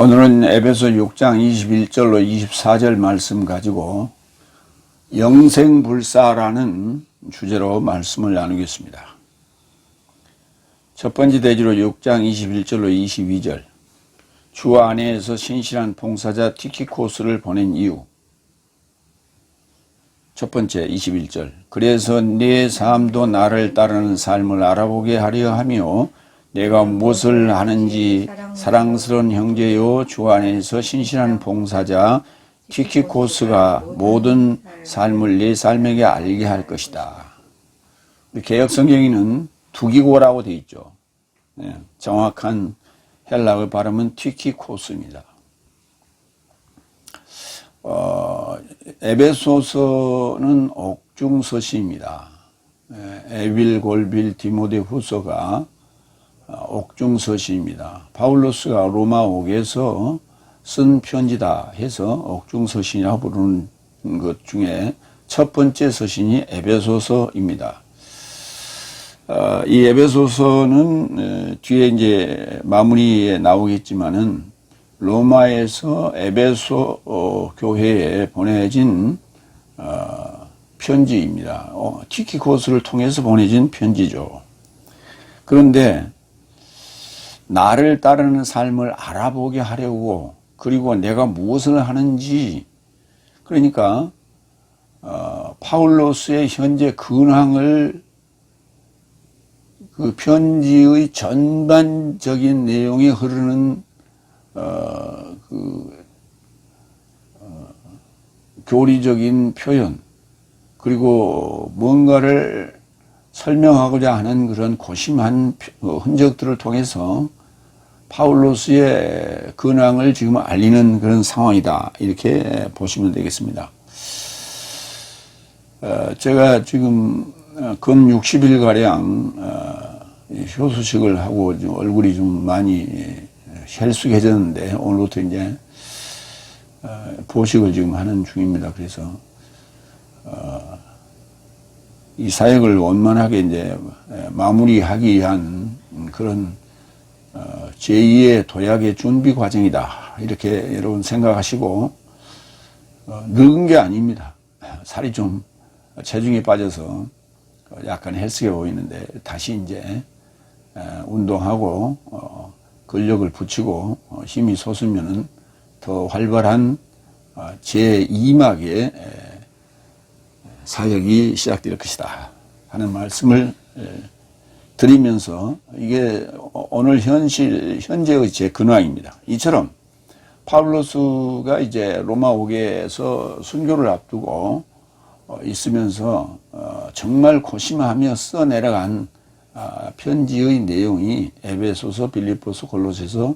오늘은 에베소 6장 21절로 24절 말씀 가지고 영생불사라는 주제로 말씀을 나누겠습니다. 첫 번째 대지로 6장 21절로 22절, 주 안에서 신실한 봉사자 티키코스를 보낸 이유. 첫 번째 21절, 그래서 내 삶도 나를 따르는 삶을 알아보게 하려 하며 내가 무엇을 하는지 사랑스러운 형제요 주 안에서 신실한 봉사자 티키코스가 모든 삶을 내 삶에게 알게 할 것이다. 개역성경에는 두기고라고 되어 있죠. 정확한 헬라어 발음은 티키코스입니다. 에베소서는 옥중서시입니다. 에빌, 골빌, 디모데 후서가 옥중서시입니다. 바울로스가 로마 옥에서 쓴 편지다 해서 옥중서신이라고 부르는 것 중에 첫 번째 서신이 에베소서입니다. 이 에베소서는 뒤에 이제 마무리에 나오겠지만은 로마에서 에베소 교회에 보내진 편지입니다. 티키코스를 통해서 보내진 편지죠. 그런데 나를 따르는 삶을 알아보게 하려고, 그리고 내가 무엇을 하는지, 그러니까 파울로스의 현재 근황을 그 편지의 전반적인 내용이 흐르는 교리적인 표현, 그리고 뭔가를 설명하고자 하는 그런 고심한 흔적들을 통해서 파울로스의 근황을 지금 알리는 그런 상황이다, 이렇게 보시면 되겠습니다. 제가 지금 근 60일가량 효수식을 하고 얼굴이 좀 많이 헬쑥해졌는데 오늘부터 이제 보식을 지금 하는 중입니다. 그래서 이 사역을 원만하게 이제 마무리하기 위한 그런 제2의 도약의 준비 과정이다, 이렇게 여러분 생각하시고, 늙은 게 아닙니다. 살이 좀 체중이 빠져서 약간 헬스게 보이는데 다시 이제 운동하고 근력을 붙이고 힘이 솟으면은 더 활발한 제2막의 사역이 시작될 것이다 하는 말씀을 드리면서, 이게 오늘 현재의 제 근황입니다. 이처럼 파울로스가 이제 로마 옥에서 순교를 앞두고 있으면서 정말 고심하며 써내려간 편지의 내용이 에베소서, 빌립보서, 골로새서,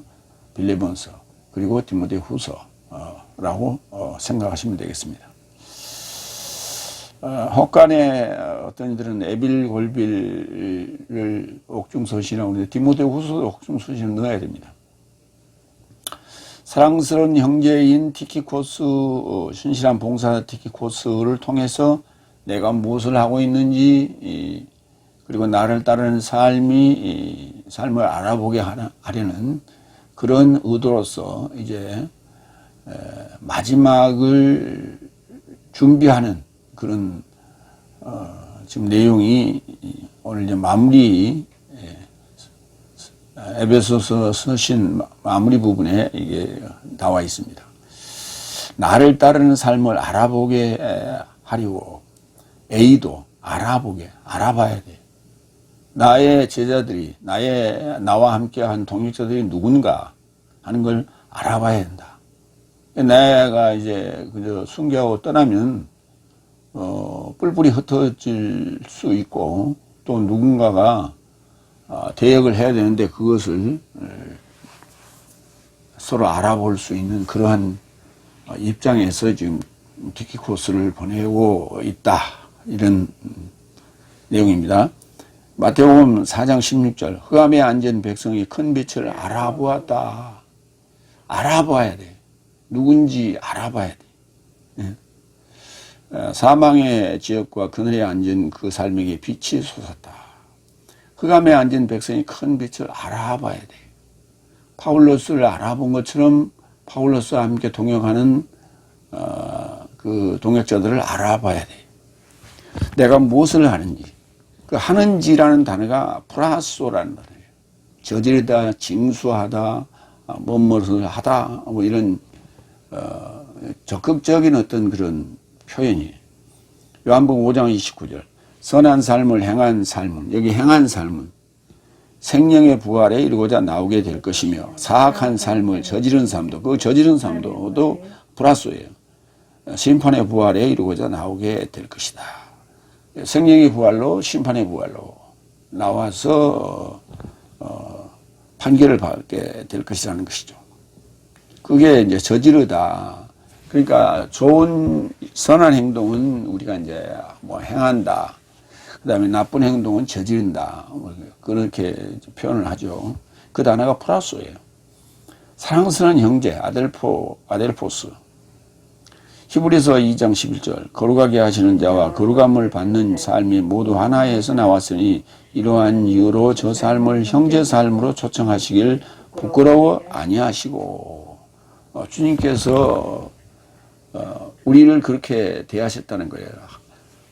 빌레몬서, 그리고 디모데 후서라고 생각하시면 되겠습니다. 혹간에 어떤 이들은 에빌, 골빌을 옥중서신이라고 하는데 디모데 후서 옥중서신을 넣어야 됩니다. 사랑스러운 형제인 티키코스, 신실한 봉사 티키코스를 통해서 내가 무엇을 하고 있는지, 그리고 나를 따르는 삶을 알아보게 하려는 그런 의도로서 이제 마지막을 준비하는 그런 지금 내용이 오늘 이제 마무리, 에베소서 서신 마무리 부분에 이게 나와 있습니다. 나를 따르는 삶을 알아보게 하려고, A도 알아봐야 돼. 나의 제자들이, 나와 함께한 동역자들이 누군가 하는 걸 알아봐야 된다. 내가 이제 그저 순교하고 떠나면 뿔뿔이 흩어질 수 있고, 또 누군가가 대역을 해야 되는데 그것을 서로 알아볼 수 있는 그러한 입장에서 지금 티키코스를 보내고 있다, 이런 내용입니다. 마태복음 4장 16절, 흑암에 앉은 백성이 큰 빛을 알아보았다. 알아봐야 돼. 누군지 알아봐야 돼. 사망의 지역과 그늘에 앉은 그 삶에게 빛이 솟았다. 흑암에 앉은 백성이 큰 빛을 알아봐야 돼. 파울로스를 알아본 것처럼 파울로스와 함께 동역하는 그 동역자들을 알아봐야 돼. 내가 무엇을 하는지. 그 하는지라는 단어가 프라소라는 단어예요. 저지르다, 징수하다, 뭐뭐를 하다, 뭐 이런 적극적인 어떤 그런 표현이에요. 요한복음 5장 29절. 선한 삶을 행한 삶은, 여기 행한 삶은 생명의 부활에 이르고자 나오게 될 것이며, 사악한 삶을 저지른 삶도, 그 저지른 삶도 플러스예요. 심판의 부활에 이르고자 나오게 될 것이다. 생명의 부활로, 심판의 부활로 나와서 판결을 받게 될 것이라는 것이죠. 그게 이제 저지르다. 그러니까 좋은 선한 행동은 우리가 이제 뭐 행한다. 그 다음에 나쁜 행동은 저지른다. 그렇게 표현을 하죠. 그 단어가 프라소예요. 사랑스러운 형제, 아델포스. 히브리서 2장 11절. 거룩하게 하시는 자와 거룩함을 받는 삶이 모두 하나에서 나왔으니 이러한 이유로 저 삶을 형제 삶으로 초청하시길 부끄러워 아니하시고. 주님께서 우리를 그렇게 대하셨다는 거예요.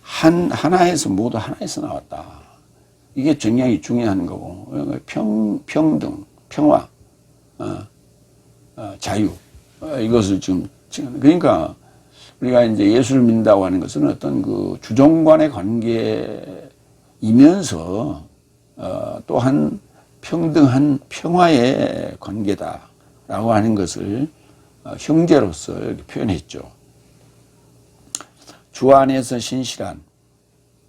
하나에서 모두 하나에서 나왔다. 이게 굉장히 중요한 거고, 평등, 평화, 자유, 이것을 지금 그러니까 우리가 이제 예수를 믿는다고 하는 것은 어떤 그 주종관의 관계이면서 또한 평등한 평화의 관계다라고 하는 것을 형제로서 이렇게 표현했죠. 주 안에서 신실한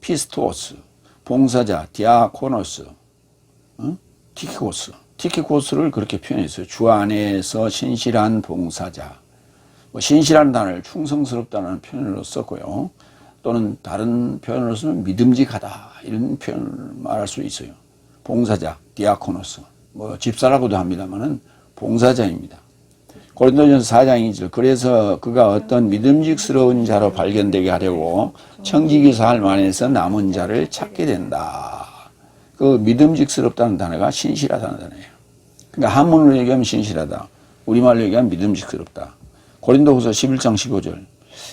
피스토스, 봉사자, 디아코노스, 티키코스를 그렇게 표현했어요. 주 안에서 신실한 봉사자. 신실한 단어를 충성스럽다는 표현으로 썼고요. 또는 다른 표현으로서는 믿음직하다 이런 표현을 말할 수 있어요. 봉사자, 디아코노스, 뭐 집사라고도 합니다만은 봉사자입니다. 고린도전서 4장 2절. 그래서 그가 어떤 믿음직스러운 자로 발견되게 하려고 청지기 삶 안에서 남은 자를 찾게 된다. 그 믿음직스럽다는 단어가 신실하다는 단어예요. 그러니까 한문으로 얘기하면 신실하다. 우리말로 얘기하면 믿음직스럽다. 고린도후서 11장 15절.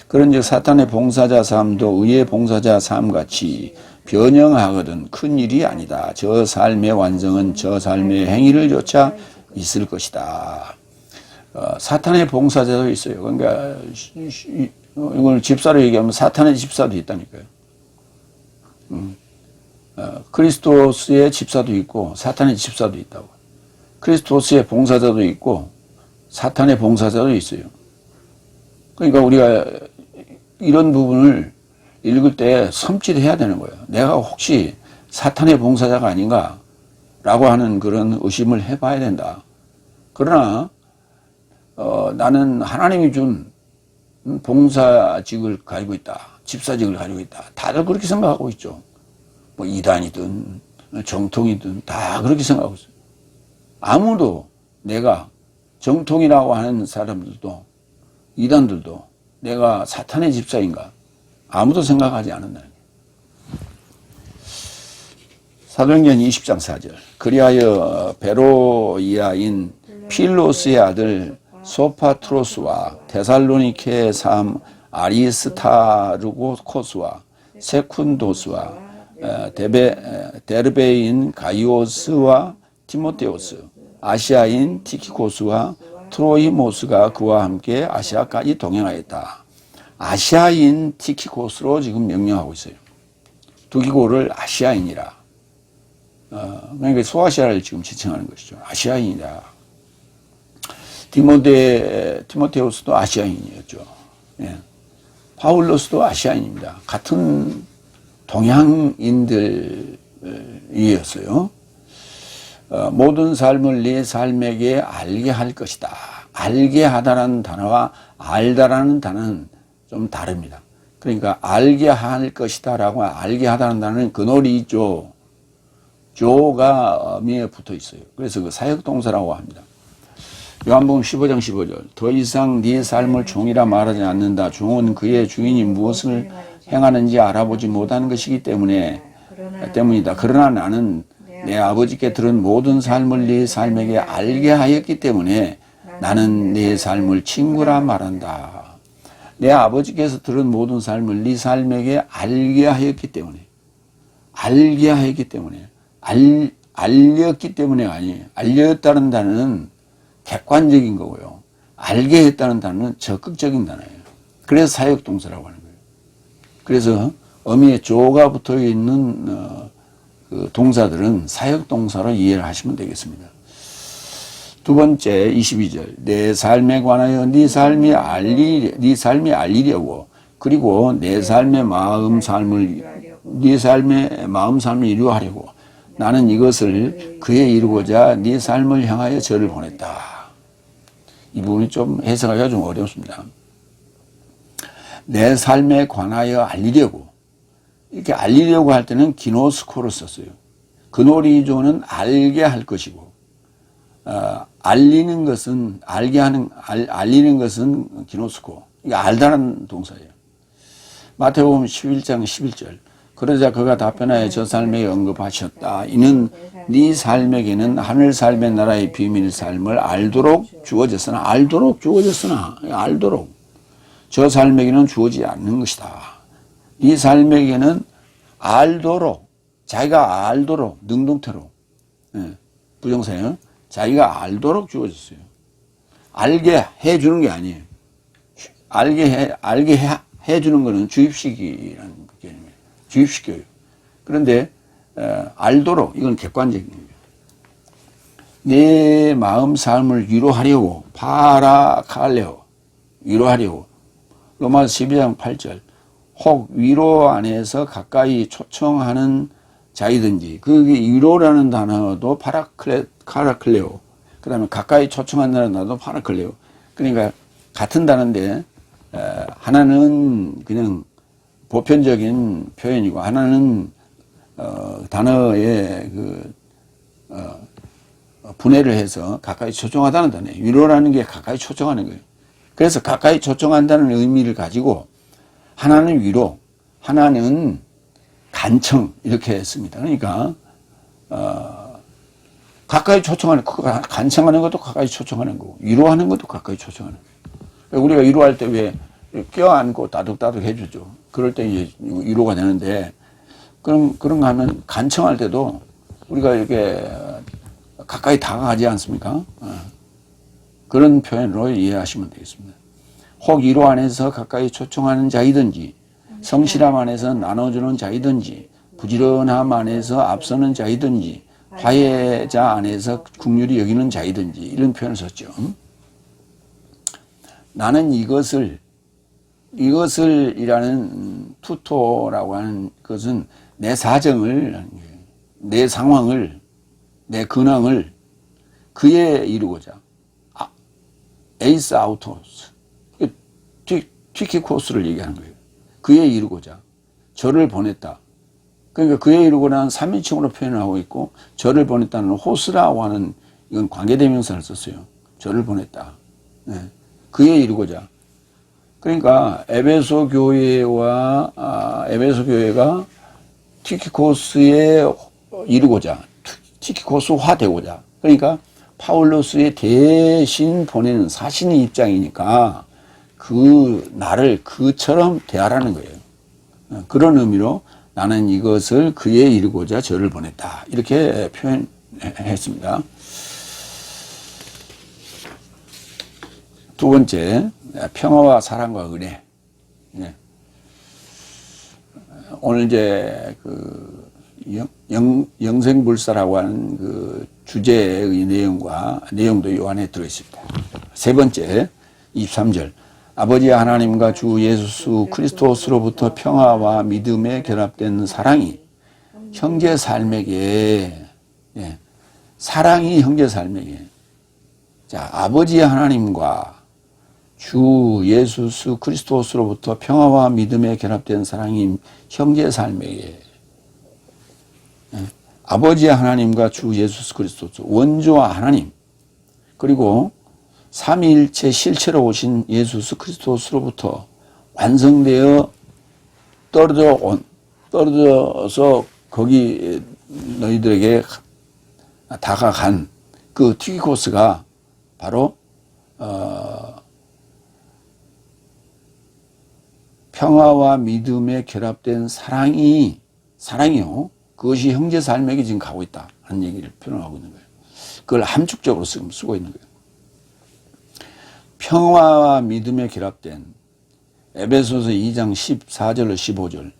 그런즉 사탄의 봉사자 삶도 의의 봉사자 삶같이 변형하거든 큰 일이 아니다. 저 삶의 완성은 저 삶의 행위를 조차 있을 것이다. 사탄의 봉사자도 있어요. 그러니까 이걸 집사로 얘기하면 사탄의 집사도 있다니까요. 그리스도스의 집사도 있고 사탄의 집사도 있다고. 그리스도스의 봉사자도 있고 사탄의 봉사자도 있어요. 그러니까 우리가 이런 부분을 읽을 때 섬찟해야 되는 거예요. 내가 혹시 사탄의 봉사자가 아닌가 라고 하는 그런 의심을 해봐야 된다. 그러나 나는 하나님이 준 봉사직을 가지고 있다. 집사직을 가지고 있다. 다들 그렇게 생각하고 있죠. 뭐 이단이든 정통이든 다 그렇게 생각하고 있어요. 아무도 내가 정통이라고 하는 사람들도 이단들도 내가 사탄의 집사인가 아무도 생각하지 않는다는 거예요. 사도행전 20장 4절. 그리하여 베로이아인 필로스의 아들 소파트로스와 데살로니케의 삶 아리스타르고코스와 세쿤도스와 데르베인 가이오스와 티모테오스, 아시아인 티키코스와 트로이모스가 그와 함께 아시아까지 동행하였다. 아시아인 티키코스로 지금 명령하고 있어요. 두기고를 아시아인이라. 그러니까 소아시아를 지금 지칭하는 것이죠. 아시아인이다. 티모테우스도 아시아인이었죠. 예. 파울로스도 아시아인입니다. 같은 동양인들이었어요. 모든 삶을 네 삶에게 알게 할 것이다. 알게 하다라는 단어와 알다라는 단어는 좀 다릅니다. 그러니까 알게 할 것이다 라고 알게 하다는 단어는 근원이죠. 조가 어미에 붙어 있어요. 그래서 그 사역동사라고 합니다. 요한복음 15장 15절. 더 이상 네 삶을 종이라 말하지 않는다. 종은 그의 주인이 무엇을 행하는지 알아보지 못하는 것이기 때문이다. 그러나 나는 내 아버지께 들은 모든 삶을 네 삶에게 알게 하였기 때문에 나는 네 삶을 친구라 말한다. 내 아버지께서 들은 모든 삶을 네 삶에게 알게 하였기 때문에 알렸기 때문에 아니에요. 알렸다는 단어는 객관적인 거고요. 알게 했다는 단어는 적극적인 단어예요. 그래서 사역동사라고 하는 거예요. 그래서 어미에 조가 붙어 있는 그 동사들은 사역동사로 이해를 하시면 되겠습니다. 두 번째 22절 내 삶에 관하여 네 삶이 알리려고 그리고 내 삶의 마음 삶을 이루하려고 나는 이것을 그에 이루고자 네 삶을 향하여 저를 보냈다. 이 부분이 좀 해석하기가 좀 어렵습니다. 내 삶에 관하여 알리려고 이렇게 알리려고 할 때는 기노스코를 썼어요. 근오리조는 알게 할 것이고 알리는 것은 알리는 것은 기노스코. 이게 알다는 동사예요. 마태복음 11장 11절 그러자 그가 답변하여 저 삶에게 언급하셨다. 이는 네 삶에게는 하늘 삶의 나라의 비밀 삶을 알도록 주어졌으나 저 삶에게는 주어지지 않는 것이다. 이 삶에게는 알도록 자기가 알도록 능동태로 부정사예요. 자기가 알도록 주어졌어요. 알게 해주는 게 아니에요. 알게 해주는 거는 주입식이라는 개념이에요. 주입시켜요. 그런데 알도록 이건 객관적인 거예요. 내 마음 삶을 위로하려고 파라칼레오 위로하려고 로마서 12장 8절 혹 위로 안에서 가까이 초청하는 자이든지 그게 위로라는 단어도 파라클레오 그 다음에 가까이 초청한다는 단어도 파라클레오 그러니까 같은 단어인데 하나는 그냥 보편적인 표현이고 하나는 단어의 분해를 해서 가까이 초청하다는 단어예요. 위로라는 게 가까이 초청하는 거예요. 그래서 가까이 초청한다는 의미를 가지고 하나는 위로, 하나는 간청 이렇게 했습니다. 그러니까 가까이 초청하는 간청하는 것도 가까이 초청하는 거고 위로하는 것도 가까이 초청하는 거예요. 우리가 위로할 때 왜 껴안고 따뜻따뜻 해주죠. 그럴 때 이제 위로가 되는데 그런 거 하면 간청할 때도 우리가 이렇게 가까이 다가가지 않습니까? 그런 표현으로 이해하시면 되겠습니다. 혹 위로 안에서 가까이 초청하는 자이든지 성실함 안에서 나눠주는 자이든지 부지런함 안에서 앞서는 자이든지 화해자 안에서 긍휼히 여기는 자이든지 이런 표현을 썼죠. 나는 이것을이라는 투토라고 하는 것은 내 사정을 내 상황을 내 근황을 그에 이루고자 에이스 아우토스 티키코스를 얘기하는 거예요. 그에 이루고자 저를 보냈다. 그러니까 그에 이루고라는 3인칭으로 표현을 하고 있고 저를 보냈다는 호스라고 하는 이건 관계대명사를 썼어요. 저를 보냈다. 네. 그에 이루고자. 그러니까 에베소 교회가 티키코스에 이루고자 티키코스화 되고자 그러니까 파울로스의 대신 보내는 사신의 입장이니까 그 나를 그처럼 대하라는 거예요. 그런 의미로 나는 이것을 그에 이루고자 저를 보냈다. 이렇게 표현했습니다. 두 번째, 평화와 사랑과 은혜. 오늘 이제 영생불사라고 하는 그 주제의 내용도 요 안에 들어있습니다. 세 번째, 23절. 아버지 하나님과 주 예수 그리스도스로부터 평화와 믿음에 결합된 사랑이 형제 삶에게, 사랑이 형제 삶에게. 자, 아버지 하나님과 주 예수 그리스도스로부터 평화와 믿음에 결합된 사랑이 형제 삶에게. 아버지 하나님과 주 예수 그리스도 원조와 하나님 그리고 삼위일체 실체로 오신 예수 그리스도스로부터 완성되어 떨어져서 거기 너희들에게 다가간 그 티키코스가 바로 평화와 믿음에 결합된 사랑이요. 그것이 형제 삶에게 지금 가고 있다 하는 얘기를 표현하고 있는 거예요. 그걸 함축적으로 쓰고 있는 거예요. 평화와 믿음에 결합된 에베소서 2장 14절로 15절.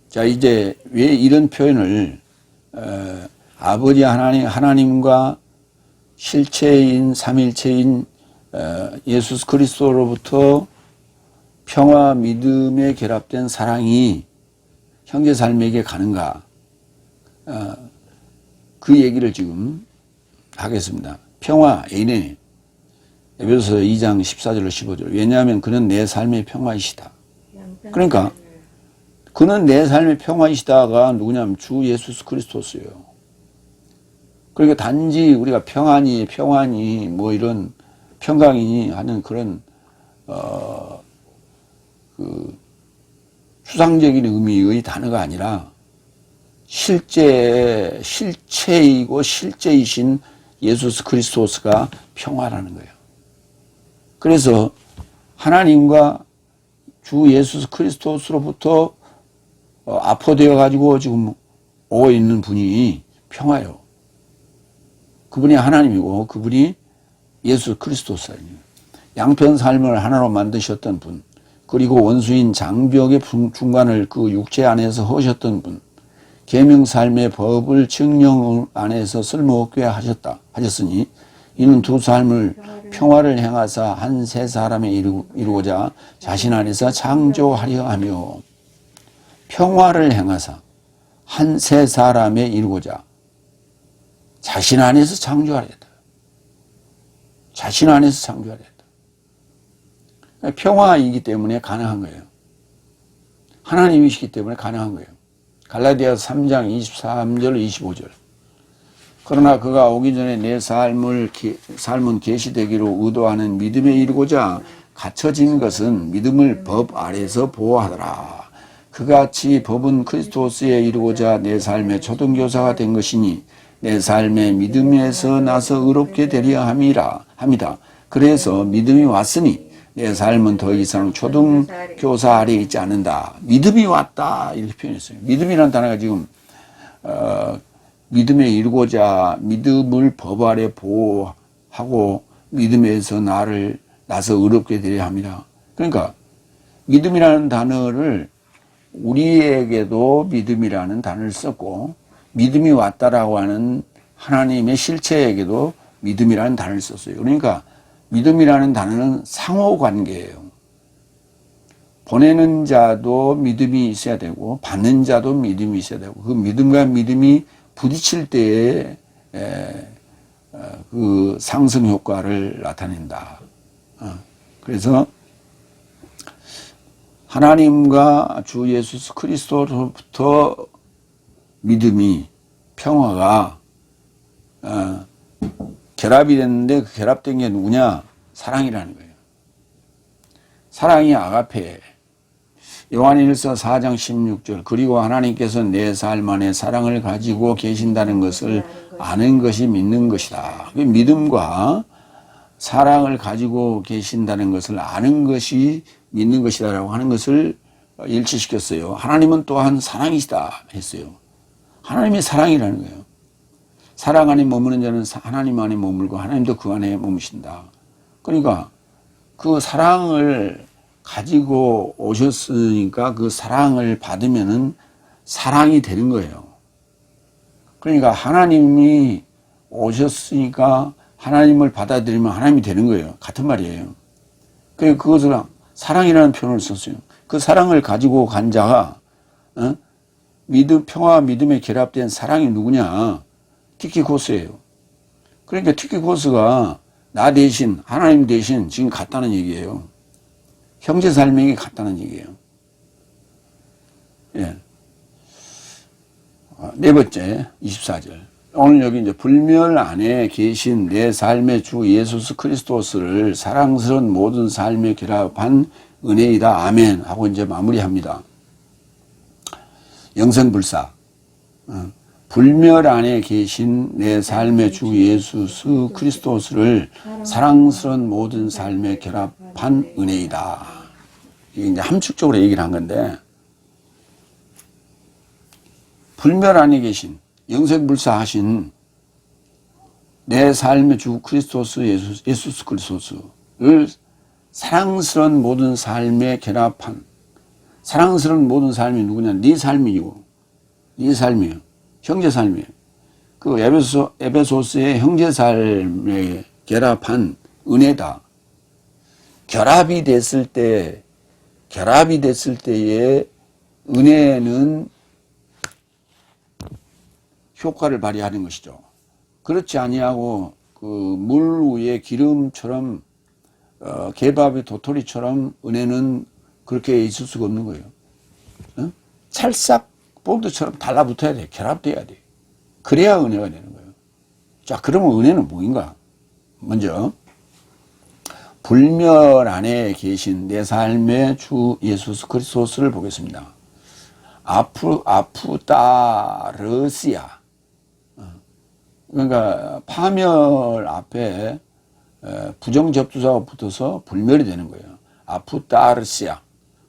자, 이제 왜 이런 표현을 아버지 하나님과 실체인 삼일체인 예수 그리스도로부터 평화 믿음에 결합된 사랑이 형제 삶에게 가는가? 그 얘기를 지금 하겠습니다. 평화, 에이네. 에베소서 2장 14절로 15절. 왜냐하면 그는 내 삶의 평화이시다. 그러니까 그는 내 삶의 평화이시다가 누구냐면 주 예수 그리스도스예요. 그러니까 단지 우리가 평안이 뭐 이런 평강이니 하는 그런 그 추상적인 의미의 단어가 아니라 실체이고 실제이신 예수 그리스도스가 평화라는 거예요. 그래서 하나님과 주 예수 그리스도스로부터 아포되어 가지고 지금 오고 있는 분이 평화예요. 그분이 하나님이고 그분이 예수 그리스도스예요. 양편 삶을 하나로 만드셨던 분, 그리고 원수인 장벽의 중간을 그 육체 안에서 허셨던 분, 계명 삶의 법을 증령 안에서 쓸모없게 하셨으니 이는 두 삶을 평화를 행하사 한 세 사람에 이루고자 자신 안에서 창조하려 하며, 평화를 행하사 한 세 사람에 이루고자 자신 안에서 창조하려 했다. 자신 안에서 창조하려 했다. 평화이기 때문에 가능한 거예요. 하나님이시기 때문에 가능한 거예요. 갈라디아서 3장 23절 25절. 그러나 그가 오기 전에 내 삶은 계시되기로 의도하는 믿음에 이르고자 갖춰진 것은 믿음을 법 아래서 보호하더라. 그같이 법은 그리스도스에 이르고자 내 삶의 초등교사가 된 것이니 내 삶의 믿음에서 나서 의롭게 되려 함이라 합니다. 그래서 믿음이 왔으니 내 삶은 더 이상 초등교사 아래에 있지 않는다. 믿음이 왔다 이렇게 표현했어요. 믿음이라는 단어가 지금 믿음에 이르고자 믿음을 법 아래 보호하고 믿음에서 나서 의롭게 되려 합니다. 그러니까 믿음이라는 단어를 우리에게도 믿음이라는 단어를 썼고 믿음이 왔다라고 하는 하나님의 실체에게도 믿음이라는 단어를 썼어요. 그러니까 믿음이라는 단어는 상호관계예요. 보내는 자도 믿음이 있어야 되고 받는 자도 믿음이 있어야 되고 그 믿음과 믿음이 부딪힐 때에 그 상승 효과를 나타낸다. 그래서 하나님과 주 예수 그리스도로부터 믿음이 평화가 결합이 됐는데 그 결합된 게 누구냐? 사랑이라는 거예요. 사랑이 아가페. 요한일서 4장 16절. 그리고 하나님께서 내 삶 안에 사랑을 가지고 계신다는 것을 아는 것이 믿는 것이다. 믿음과 사랑을 가지고 계신다는 것을 아는 것이 믿는 것이다라고 하는 것을 일치시켰어요. 하나님은 또한 사랑이시다 했어요. 하나님이 사랑이라는 거예요. 사랑 안에 머무는 자는 하나님 안에 머물고 하나님도 그 안에 머무신다. 그러니까 그 사랑을 가지고 오셨으니까 그 사랑을 받으면은 사랑이 되는 거예요. 그러니까 하나님이 오셨으니까 하나님을 받아들이면 하나님이 되는 거예요. 같은 말이에요. 그래서 그것을 사랑이라는 표현을 썼어요. 그 사랑을 가지고 간 자가 평화와 믿음에 결합된 사랑이 누구냐? 티키코스예요. 그러니까 티키코스가 나 대신 하나님 대신 지금 같다는 얘기예요. 형제 삶에게 같다는 얘기예요. 예. 네 번째 24절. 오늘 여기 이제 불멸 안에 계신 내 삶의 주 예수 그리스도스를 사랑스러운 모든 삶에 결합한 은혜이다. 아멘. 하고 이제 마무리합니다. 영생불사. 불멸 안에 계신 내 삶의 주 예수 그리스도스를 사랑스러운 모든 삶에 결합한 은혜이다. 이게 이제 함축적으로 얘기를 한 건데, 불멸 안에 계신 영생불사하신 내 삶의 주 그리스도스 예수 그리스도스를 사랑스러운 모든 삶에 결합한, 사랑스러운 모든 삶이 누구냐? 네 삶이고, 네 삶이에요. 형제 삶이에요. 그 에베소스의 형제 삶에 결합한 은혜다. 결합이 됐을 때의 은혜는 효과를 발휘하는 것이죠. 그렇지 아니하고 그 물 위에 기름처럼 개밥의 도토리처럼 은혜는 그렇게 있을 수가 없는 거예요. 찰싹 볼드처럼 달라붙어야 돼. 결합돼야 돼. 그래야 은혜가 되는 거예요. 자, 그러면 은혜는 뭐인가? 먼저 불멸 안에 계신 내 삶의 주 예수 그리스도스를 보겠습니다. 아프따르시아. 그러니까 파멸 앞에 부정접두사가 붙어서 불멸이 되는 거예요. 아프따르시아.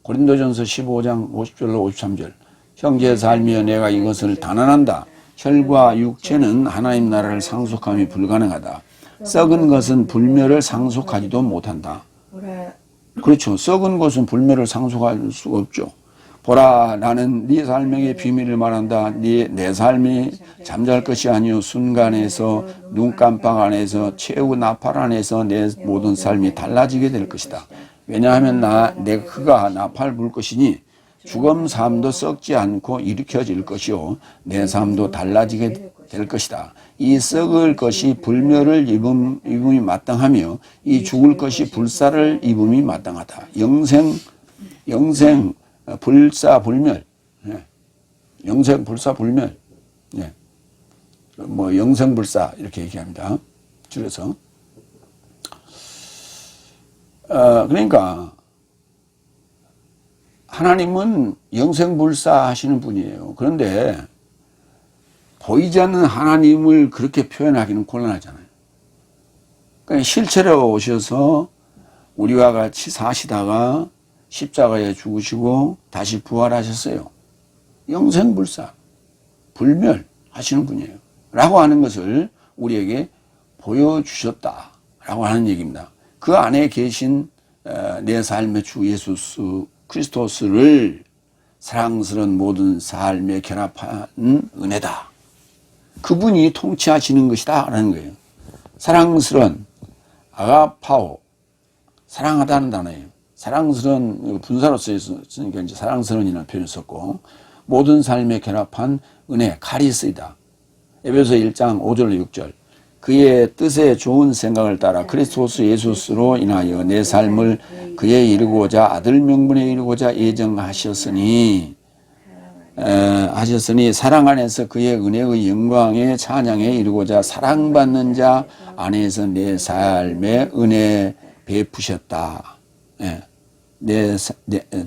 고린도전서 15장 50절로 53절. 형제의 삶이여 내가 이것을 단언한다. 혈과 육체는 하나님 나라를 상속함이 불가능하다. 썩은 것은 불멸을 상속하지도 못한다. 그렇죠. 썩은 것은 불멸을 상속할 수가 없죠. 보라, 나는 네 삶의 비밀을 말한다. 내 삶이 잠잘 것이 아니요 순간에서 눈 깜빡 안에서 최후 나팔 안에서 내 모든 삶이 달라지게 될 것이다. 왜냐하면 그가 나팔 불 것이니 죽음 삶도 썩지 않고 일으켜질 것이요 내 삶도 달라지게 될 것이다. 이 썩을 것이 불멸을 입음이 마땅하며 이 죽을 것이 불사를 입음이 마땅하다. 영생 불사 불멸. 영생 불사 불멸. 뭐 영생 불사 이렇게 얘기합니다. 줄여서. 그러니까 하나님은 영생불사 하시는 분이에요. 그런데 보이지 않는 하나님을 그렇게 표현하기는 곤란하잖아요. 그러니까 실체로 오셔서 우리와 같이 사시다가 십자가에 죽으시고 다시 부활하셨어요. 영생불사, 불멸 하시는 분이에요. 라고 하는 것을 우리에게 보여주셨다라고 하는 얘기입니다. 그 안에 계신 내 삶의 주 예수 그리스도스를 사랑스러운 모든 삶에 결합한 은혜다. 그분이 통치하시는 것이다 라는 거예요. 사랑스러운, 아가파오, 사랑하다는 단어예요. 사랑스러운 분사로 쓰니까 이제 사랑스러운이라는 표현을 썼고, 모든 삶에 결합한 은혜, 카리스이다. 에베소 1장 5절 6절. 그의 뜻에 좋은 생각을 따라 그리스도스 예수스로 인하여 내 삶을 그에 이루고자 아들 명분에 이루고자 예정하셨으니 사랑 안에서 그의 은혜의 영광의 찬양에 이루고자 사랑받는 자 안에서 내 삶에 은혜 베푸셨다.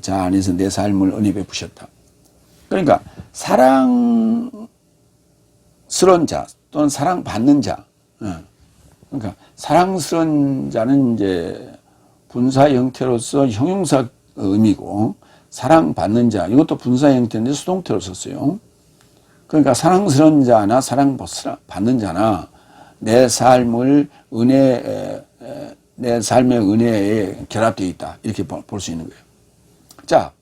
자 안에서 내 삶을 은혜 베푸셨다. 그러니까 사랑스러운 자 또는 사랑받는 자. 그러니까 사랑스러운 자는 이제 분사 형태로서 형용사 의미고, 사랑받는 자 이것도 분사 형태인데 수동태로 썼어요. 그러니까 사랑스러운 자나 사랑받는 자나 내 삶의 은혜에 결합되어 있다 이렇게 볼 수 있는 거예요. 자,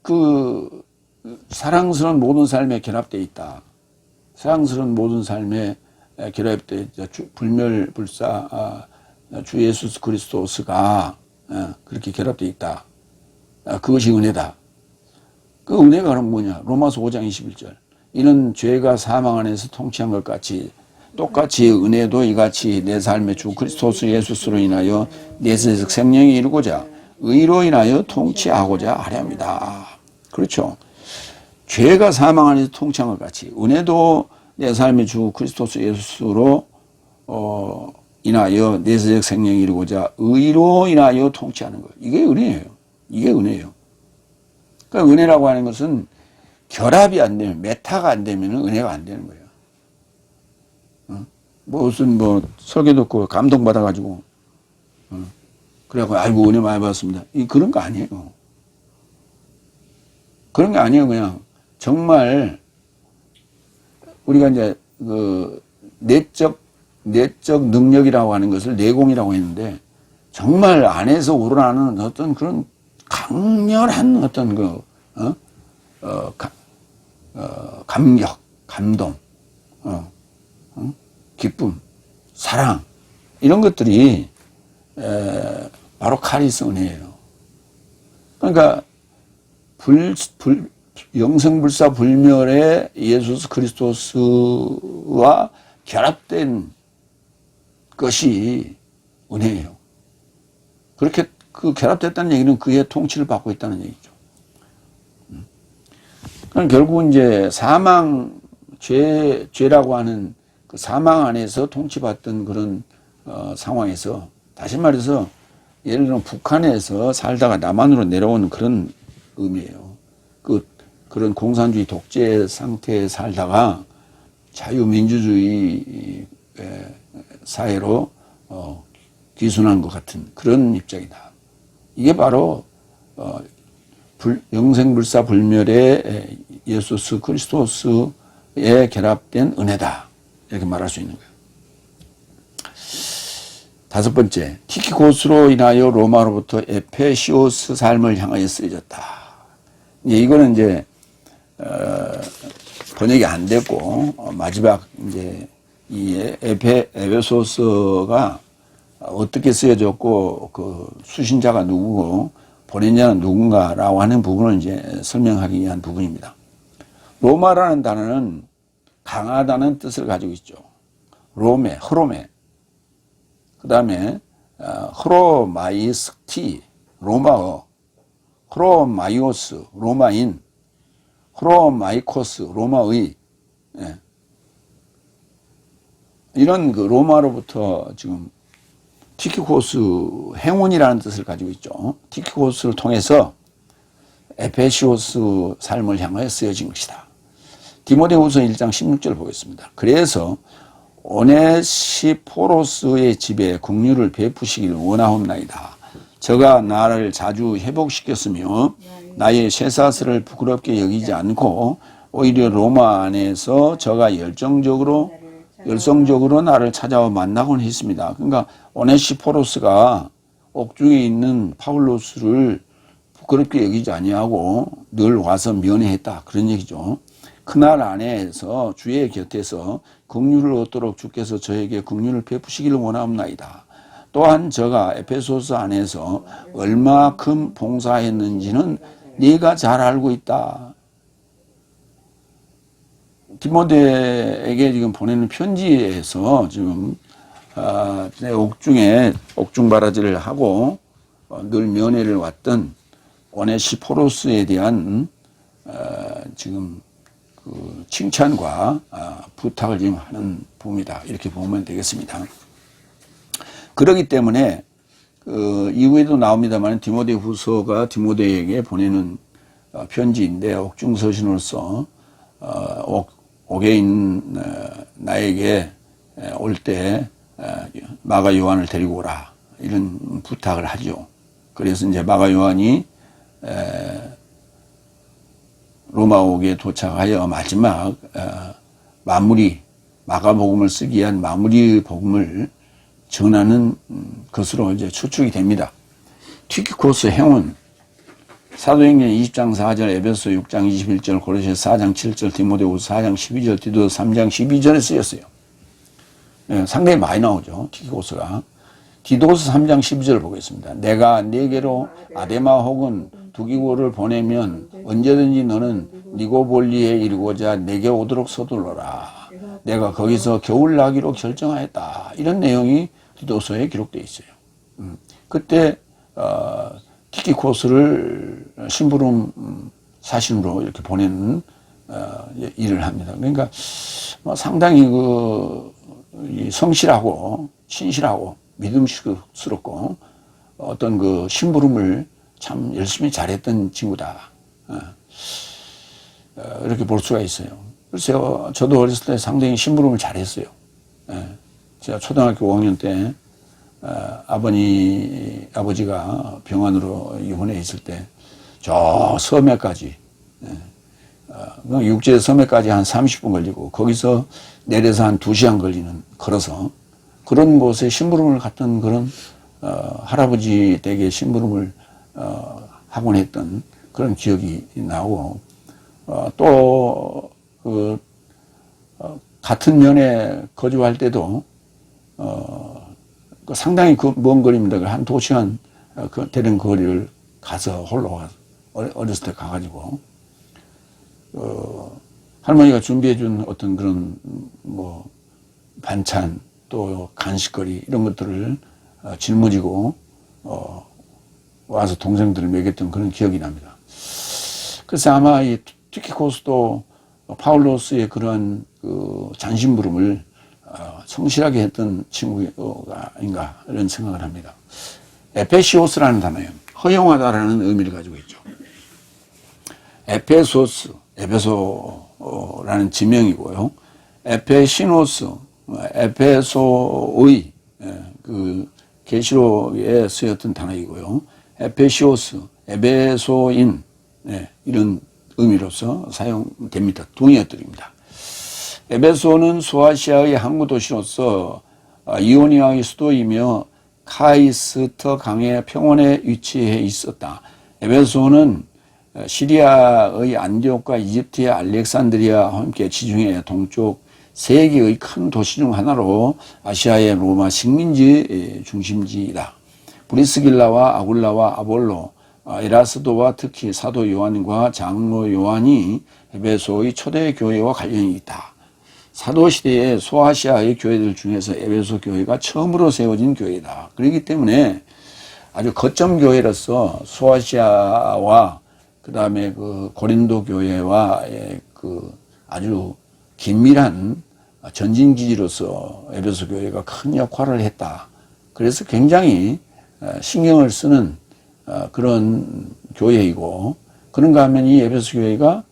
그 사랑스러운 모든 삶에 결합되어 있다. 사랑스러운 모든 삶에 결합되어 있다. 불멸불사 주 예수 그리스도스가 그렇게 결합되어 있다. 그것이 은혜다. 그 은혜가 그럼 뭐냐? 로마서 5장 21절. 이는 죄가 사망 안에서 통치한 것 같이 똑같이 은혜도 이같이 내 삶의 주 그리스도스 예수스로 인하여 내 세상 생명이 이루고자 의로 인하여 통치하고자 하려 합니다. 그렇죠. 죄가 사망 안에서 통치한 것 같이 은혜도 내 삶의 주 그리스도스 예수로 인하여 내세적 생명이 이루고자 의로 인하여 통치하는 것. 이게 은혜예요. 이게 은혜예요. 그러니까 은혜라고 하는 것은 결합이 안 되면, 메타가 안 되면 은혜가 안 되는 거예요. 무슨 설교 듣고 감동받아가지고, 그래갖고, 아이고, 은혜 많이 받았습니다. 그런 거 아니에요. 그런 게 아니에요. 그냥, 정말, 우리가 이제, 내적 능력이라고 하는 것을 내공이라고 했는데, 정말 안에서 우러나는 어떤 그런 강렬한 어떤 감격, 감동, 기쁨, 사랑, 이런 것들이, 바로 카리스 은혜예요. 그러니까, 영생불사 불멸의 예수 그리스도스와 결합된 것이 은혜예요. 그렇게 결합됐다는 얘기는 그의 통치를 받고 있다는 얘기죠. 그럼 결국은 이제 죄라고 하는 그 사망 안에서 통치받던 그런 상황에서, 다시 말해서 예를 들면 북한에서 살다가 남한으로 내려오는 그런 의미예요. 그런 공산주의 독재 상태에 살다가 자유민주주의 사회로 귀순한 것 같은 그런 입장이다. 이게 바로 영생불사 불멸의 예수 그리스도스에 결합된 은혜다. 이렇게 말할 수 있는 거예요. 다섯 번째, 티키고스로 인하여 로마로부터 에페시오스 삶을 향하여 쓰여졌다. 이거는 이제 번역이 안 됐고, 마지막 이제 이 에베소서가 어떻게 쓰여졌고, 그 수신자가 누구고 보낸 자는 누군가라고 하는 부분을 이제 설명하기 위한 부분입니다. 로마라는 단어는 강하다는 뜻을 가지고 있죠. 흐로메. 그 다음에 흐로마이스티, 로마어, 흐로마이오스, 로마인, 흐로마이코스, 로마의, 이런 그 로마로부터 지금 티키코스, 행운이라는 뜻을 가지고 있죠. 티키코스를 통해서 에페시오스 삶을 향하여 쓰여진 것이다. 디모데후서 1장 16절 보겠습니다. 그래서 오네시포로스의 집에 긍휼을 베푸시기를 원하옵나이다. 저가 나를 자주 회복시켰으며 나의 쇠사슬을 부끄럽게 여기지 않고 오히려 로마 안에서 저가 열성적으로 나를 찾아와 만나곤 했습니다. 그러니까 오네시포로스가 옥중에 있는 파울로스를 부끄럽게 여기지 아니하고 늘 와서 면회했다. 그런 얘기죠. 그날 안에서 주의 곁에서 긍휼을 얻도록 주께서 저에게 긍휼을 베푸시기를 원하옵나이다. 또한 저가 에페소스 안에서 얼마큼 봉사했는지는 네가 잘 알고 있다. 디모데에게 지금 보내는 편지에서 지금 옥중에 옥중바라지를 하고 늘 면회를 왔던 오네시포로스에 대한 지금 그 칭찬과 부탁을 지금 하는 부분이다. 이렇게 보면 되겠습니다. 그렇기 때문에 이후에도 나옵니다만 디모데후서가 디모데에게 보내는 편지인데 옥중서신으로서 옥에 있는 나에게 올 때 마가 요한을 데리고 오라 이런 부탁을 하죠. 그래서 이제 마가 요한이 로마옥에 도착하여 마지막 마무리 마가복음을 쓰기 위한 마무리 복음을 전하는 것으로 이제 추측이 됩니다. 티키코스 행운 사도행전 20장 4절, 에베소 6장 21절, 고린도서 4장 7절, 디모데후서 4장 12절, 디도서 3장 12절에 쓰였어요. 상당히 많이 나오죠. 티키코스가. 디도서 3장 12절 보겠습니다. 내가 네게로 아데마 혹은 두기고를 보내면 언제든지 너는 니고볼리에 이르고자 내게 오도록 서둘러라. 내가 거기서 겨울나기로 결정하였다. 이런 내용이 디도서에 기록되어 있어요. 그때 티키코스를 심부름 사신으로 이렇게 보내는 일을 합니다. 그러니까 상당히 성실하고 신실하고 믿음스럽고 어떤 그 심부름을 참 열심히 잘했던 친구다. 이렇게 볼 수가 있어요. 글쎄요, 저도 어렸을 때 상당히 심부름을 잘했어요. 제가 초등학교 5학년 때 아버지가 병원으로 입원해 있을 때 저 섬에까지 육지에 섬에까지 한 30분 걸리고 거기서 내려서 한 2시간 걸리는 걸어서 그런 곳에 심부름을 갔던 그런 할아버지 댁에 심부름을 하곤 했던 그런 기억이 나고 또 같은 면에 거주할 때도 상당히 먼 거리입니다. 한 2시간 되는 거리를 가서 홀로 어렸을 때 가가지고 할머니가 준비해준 어떤 그런 뭐 반찬 또 간식거리 이런 것들을 짊어지고 와서 동생들을 먹였던 그런 기억이 납니다. 그래서 아마 이 티키코스도 파울로스의 그러한 잔심부름을 성실하게 했던 친구가 아닌가 이런 생각을 합니다. 에페시오스라는 단어예요. 허용하다라는 의미를 가지고 있죠. 에페소스, 에베소라는 지명이고요. 에페시노스, 에페소의 그 계시록에 쓰였던 단어이고요. 에페시오스, 에베소인 이런 의미로서 사용됩니다. 동의어들입니다. 에베소는 소아시아의 항구 도시로서 이오니아의 수도이며 카이스터 강의 평원에 위치해 있었다. 에베소는 시리아의 안디옥과 이집트의 알렉산드리아와 함께 지중해 동쪽 세 개의 큰 도시 중 하나로 아시아의 로마 식민지 중심지이다. 브리스길라와 아굴라와 아볼로, 에라스도와 특히 사도 요한과 장로 요한이 에베소의 초대 교회와 관련이 있다. 사도시대의 소아시아의 교회들 중에서 에베소 교회가 처음으로 세워진 교회다. 그렇기 때문에 아주 거점 교회로서 소아시아와 그 다음에 그 고린도 교회와의 그 아주 긴밀한 전진기지로서 에베소 교회가 큰 역할을 했다. 그래서 굉장히 신경을 쓰는 그런 교회이고, 그런가 하면 이 에베소 교회가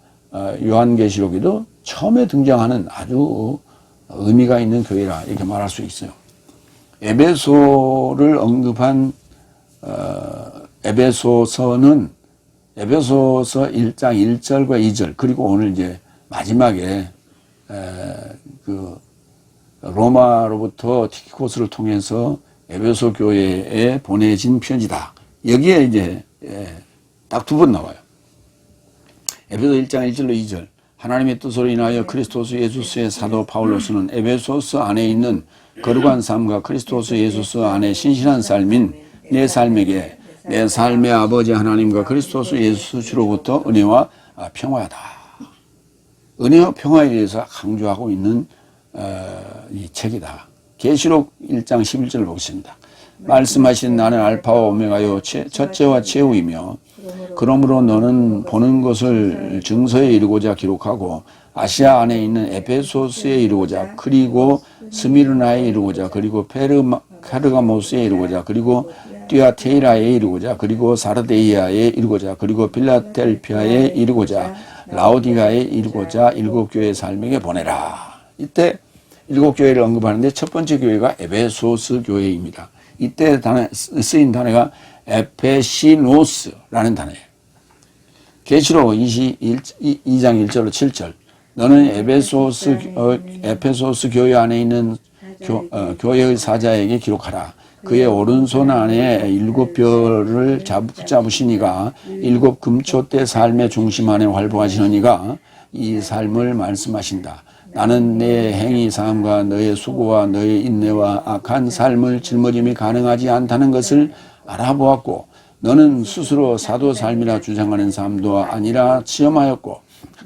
요한계시록에도 처음에 등장하는 아주 의미가 있는 교회라 이렇게 말할 수 있어요. 에베소를 언급한 에베소서는 에베소서 1장 1절과 2절, 그리고 오늘 이제 마지막에 그 로마로부터 티키코스를 통해서 에베소 교회에 보내진 편지다. 여기에 이제 딱 2번 나와요. 에베소 1장 1절로 2절. 하나님의 뜻으로 인하여 그리스도스 예수스의 사도 파울로스는 에베소스 안에 있는 거룩한 삶과 그리스도스 예수스 안에 신실한 삶인 내 삶에게 내 삶의 아버지 하나님과 그리스도스 예수 주로부터 은혜와 평화다. 은혜와 평화에 대해서 강조하고 있는 이 책이다. 계시록 1장 11절을 보겠습니다. 말씀하신 나는 알파와 오메가요 첫째와 최후이며 그러므로 너는 보는 것을 증서에 이르고자 기록하고 아시아 안에 있는 에페소스에 이르고자 그리고 스미르나에 이르고자 그리고 페르가모스에 이르고자 그리고 띠아테이라에 이르고자 그리고 사르데이아에 이르고자 그리고 필라델피아에 이르고자 라오디가에 이르고자 7교회 삶에게 보내라. 이때 7교회를 언급하는데 첫 번째 교회가 에베소스 교회입니다. 이때 쓰인 단어가 에페시노스라는 단어예요. 계시록 2장 1절로 7절. 너는 에페소스 교회 안에 있는 교회의 사자에게 기록하라. 그의 오른손 안에 7별을 붙잡으시니가 7 금초대 삶의 중심 안에 활보하시느니가 이 삶을 말씀하신다. 나는 내 행위 삶과 너의 수고와 너의 인내와 악한 삶을 짊어짐이 가능하지 않다는 것을 알아보았고 너는 스스로 사도 삶이라 주장하는 삶도 아니라 시험하였고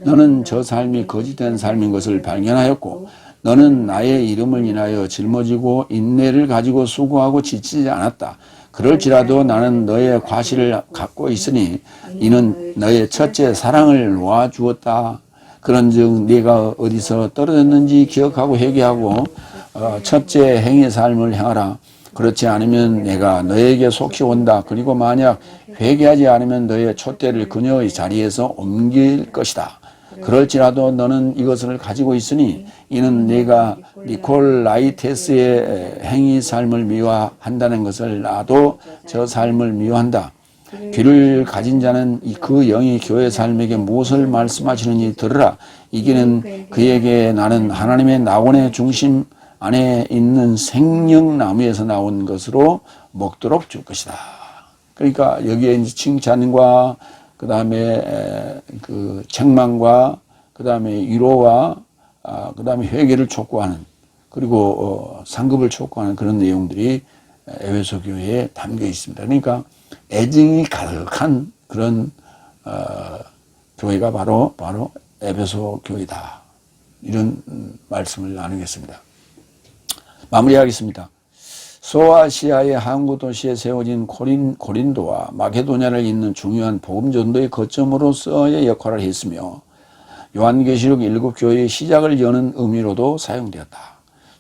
너는 저 삶이 거짓된 삶인 것을 발견하였고 너는 나의 이름을 인하여 짊어지고 인내를 가지고 수고하고 지치지 않았다. 그럴지라도 나는 너의 과실을 갖고 있으니 이는 너의 첫째 사랑을 놓아주었다. 그런즉 네가 어디서 떨어졌는지 기억하고 회개하고 첫째 행의 삶을 행하라. 그렇지 않으면 내가 너에게 속히 온다. 그리고 만약 회개하지 않으면 너의 촛대를 그녀의 자리에서 옮길 것이다. 그럴지라도 너는 이것을 가지고 있으니 이는 네가 니콜라이테스의 행위 삶을 미워한다는 것을 나도 저 삶을 미워한다. 귀를 가진 자는 그 영이 교회 삶에게 무엇을 말씀하시는지 들으라. 이기는 그에게 나는 하나님의 낙원의 중심 안에 있는 생명나무에서 나온 것으로 먹도록 줄 것이다. 그러니까 여기에 이제 칭찬과 그 다음에 그 책망과 그 다음에 위로와 그 다음에 회개를 촉구하는 그리고 상급을 촉구하는 그런 내용들이 에베소 교회에 담겨 있습니다. 그러니까 애증이 가득한 그런 교회가 바로 에베소 교회다. 이런 말씀을 나누겠습니다. 마무리하겠습니다. 소아시아의 항구 도시에 세워진 고린도와 마게도냐를 잇는 중요한 복음 전도의 거점으로서의 역할을 했으며 요한계시록 7교회의 시작을 여는 의미로도 사용되었다.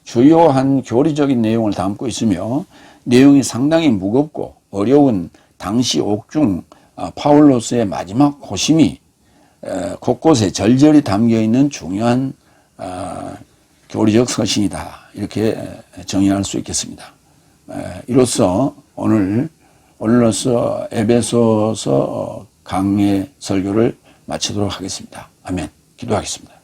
주요한 교리적인 내용을 담고 있으며 내용이 상당히 무겁고 어려운 당시 옥중 파울로스의 마지막 고심이 곳곳에 절절히 담겨있는 중요한 교리적 서신이다. 이렇게 정의할 수 있겠습니다. 이로써 오늘로서 에베소서 강의 설교를 마치도록 하겠습니다. 아멘. 기도하겠습니다.